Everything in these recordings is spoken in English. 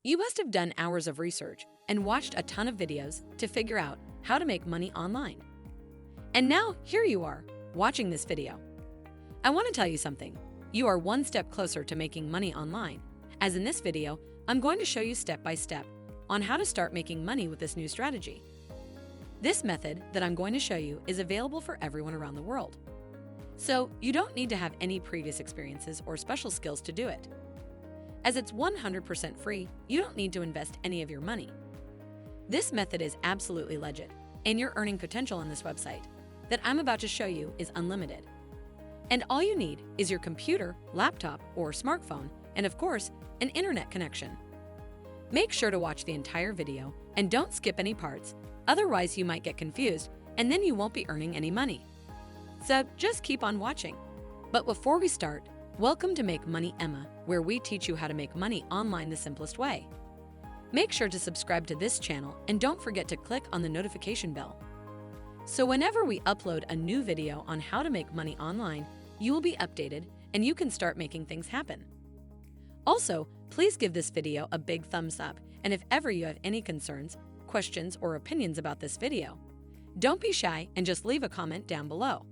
You must have done hours of research and watched a ton of videos to figure out how to make money online. And now, here you are, watching this video. I want to tell you something. You are one step closer to making money online, as in this video, I'm going to show you step by step on how to start making money with this new strategy. This method that I'm going to show you is available for everyone around the world. So you don't need to have any previous experiences or special skills to do it. As it's 100% free, you don't need to invest any of your money. This method is absolutely legit, and your earning potential on this website that I'm about to show you is unlimited. And all you need is your computer, laptop, or smartphone, and of course, an internet connection. Make sure to watch the entire video and don't skip any parts, otherwise you might get confused and then you won't be earning any money. So just keep on watching. But before we start, welcome to Make Money Emma, where we teach you how to make money online the simplest way. Make sure to subscribe to this channel and don't forget to click on the notification bell. So whenever we upload a new video on how to make money online, you will be updated and you can start making things happen. Also, please give this video a big thumbs up, and if ever you have any concerns, questions, or opinions about this video, don't be shy and just leave a comment down below.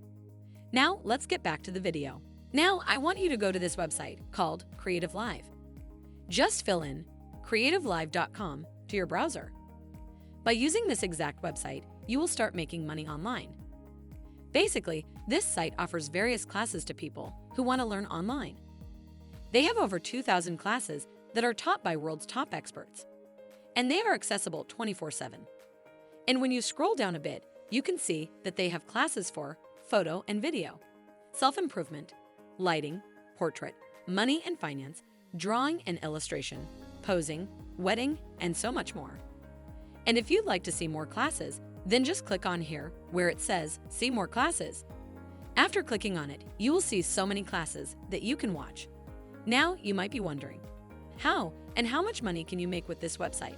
Now, let's get back to the video. Now, I want you to go to this website called CreativeLive. Just fill in creativelive.com to your browser. By using this exact website, you will start making money online. Basically, this site offers various classes to people who want to learn online. They have over 2,000 classes that are taught by world's top experts, and they are accessible 24/7. And when you scroll down a bit, you can see that they have classes for photo and video, self-improvement, lighting, portrait, money and finance, drawing and illustration, posing, wedding, and so much more. And if you'd like to see more classes, then just click on here where it says See More Classes. After clicking on it, you will see so many classes that you can watch. Now you might be wondering, how and how much money can you make with this website?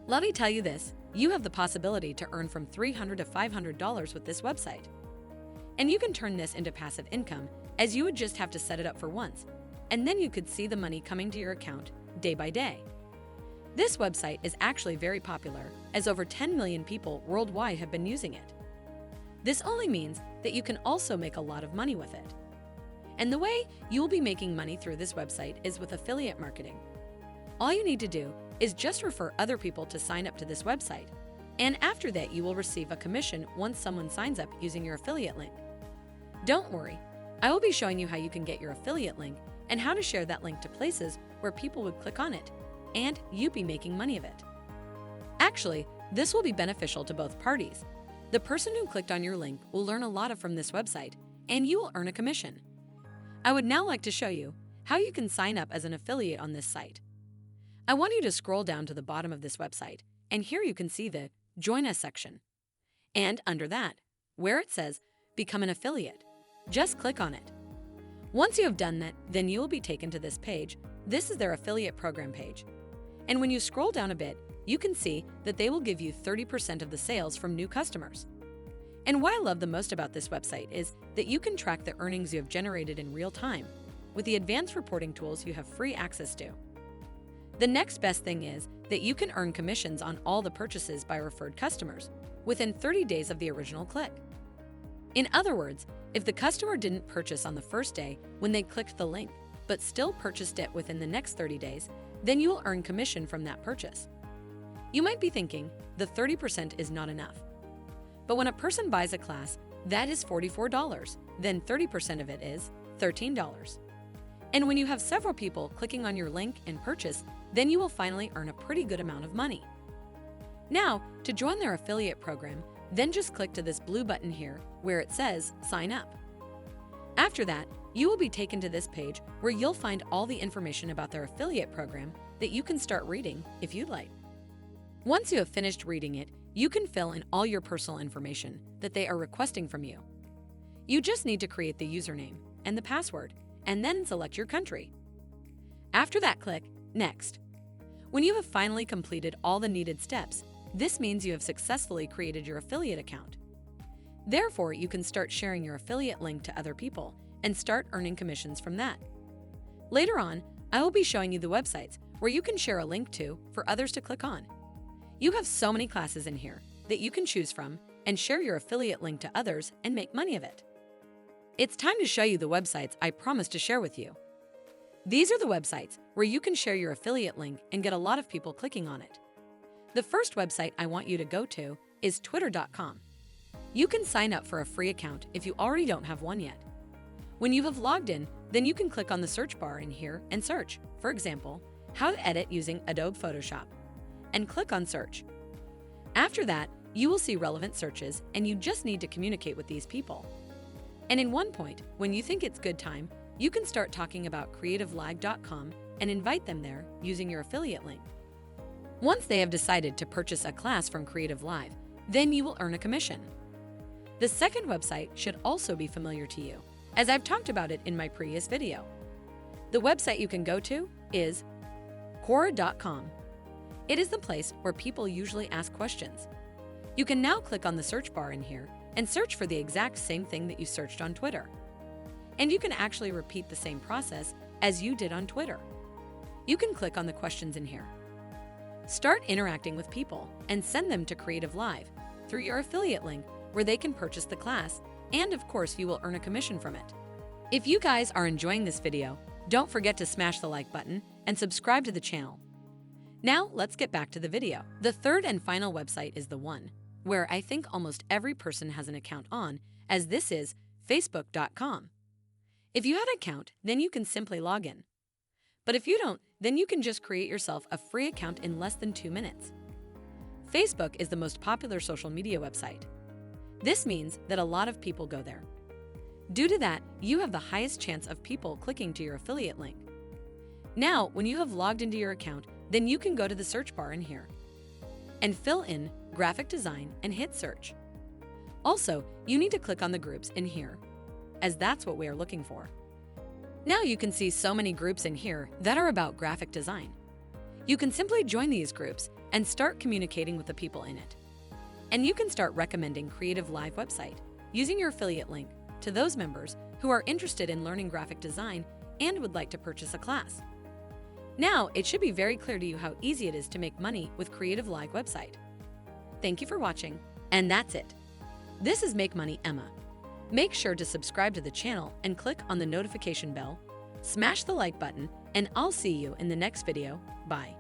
Let me tell you this, you have the possibility to earn from $300 to $500 with this website. And you can turn this into passive income, as you would just have to set it up for once, and then you could see the money coming to your account day by day. This website is actually very popular, as over 10 million people worldwide have been using it. This only means that you can also make a lot of money with it. And the way you will be making money through this website is with affiliate marketing. All you need to do is just refer other people to sign up to this website, and after that you will receive a commission once someone signs up using your affiliate link. Don't worry, I will be showing you how you can get your affiliate link and how to share that link to places where people would click on it, and you be making money of it. Actually, this will be beneficial to both parties. The person who clicked on your link will learn a lot from this website, and you will earn a commission. I would now like to show you how you can sign up as an affiliate on this site. I want you to scroll down to the bottom of this website, and here you can see the Join Us section. And under that, where it says Become an Affiliate, just click on it. Once you have done that, then you will be taken to this page. This is their affiliate program page. And when you scroll down a bit, you can see that they will give you 30% of the sales from new customers. And what I love the most about this website is that you can track the earnings you have generated in real time with the advanced reporting tools you have free access to. The next best thing is that you can earn commissions on all the purchases by referred customers within 30 days of the original click. In other words, if the customer didn't purchase on the first day when they clicked the link, but still purchased it within the next 30 days, then you will earn commission from that purchase. You might be thinking the 30% is not enough. But when a person buys a class, that is $44, then 30% of it is $13. And when you have several people clicking on your link and purchase, then you will finally earn a pretty good amount of money. Now, to join their affiliate program, then just click to this blue button here where it says Sign Up. After that, you will be taken to this page where you'll find all the information about their affiliate program that you can start reading if you'd like. Once you have finished reading it, you can fill in all your personal information that they are requesting from you. You just need to create the username and the password, and then select your country. After that, click Next. When you have finally completed all the needed steps, this means you have successfully created your affiliate account. Therefore, you can start sharing your affiliate link to other people and start earning commissions from that. Later on, I will be showing you the websites where you can share a link to for others to click on. You have so many classes in here that you can choose from and share your affiliate link to others and make money of it. It's time to show you the websites I promised to share with you. These are the websites where you can share your affiliate link and get a lot of people clicking on it. The first website I want you to go to is twitter.com. You can sign up for a free account if you already don't have one yet. When you have logged in, then you can click on the search bar in here and search, for example, how to edit using Adobe Photoshop, and click on search. After that, you will see relevant searches and you just need to communicate with these people. And in one point, when you think it's good time, you can start talking about CREATIVELIVE.com and invite them there using your affiliate link. Once they have decided to purchase a class from CREATIVELIVE, then you will earn a commission. The second website should also be familiar to you, as I've talked about it in my previous video. The website you can go to is Quora.com. It is the place where people usually ask questions. You can now click on the search bar in here and search for the exact same thing that you searched on Twitter. And you can actually repeat the same process as you did on Twitter. You can click on the questions in here. Start interacting with people and send them to CREATIVELIVE through your affiliate link where they can purchase the class, and of course you will earn a commission from it. If you guys are enjoying this video, don't forget to smash the like button and subscribe to the channel. Now let's get back to the video. The third and final website is the one where I think almost every person has an account on, as this is Facebook.com. If you have an account, then you can simply log in. But if you don't, then you can just create yourself a free account in less than 2 minutes. Facebook is the most popular social media website. This means that a lot of people go there. Due to that, you have the highest chance of people clicking to your affiliate link. Now, when you have logged into your account, then you can go to the search bar in here and fill in graphic design and hit search. Also, you need to click on the groups in here, as that's what we are looking for. Now you can see so many groups in here that are about graphic design. You can simply join these groups and start communicating with the people in it. And you can start recommending CREATIVELIVE website using your affiliate link to those members who are interested in learning graphic design and would like to purchase a class. Now, it should be very clear to you how easy it is to make money with CREATIVELIVE website. Thank you for watching, and that's it. This is Make Money Emma. Make sure to subscribe to the channel and click on the notification bell, smash the like button, and I'll see you in the next video. Bye.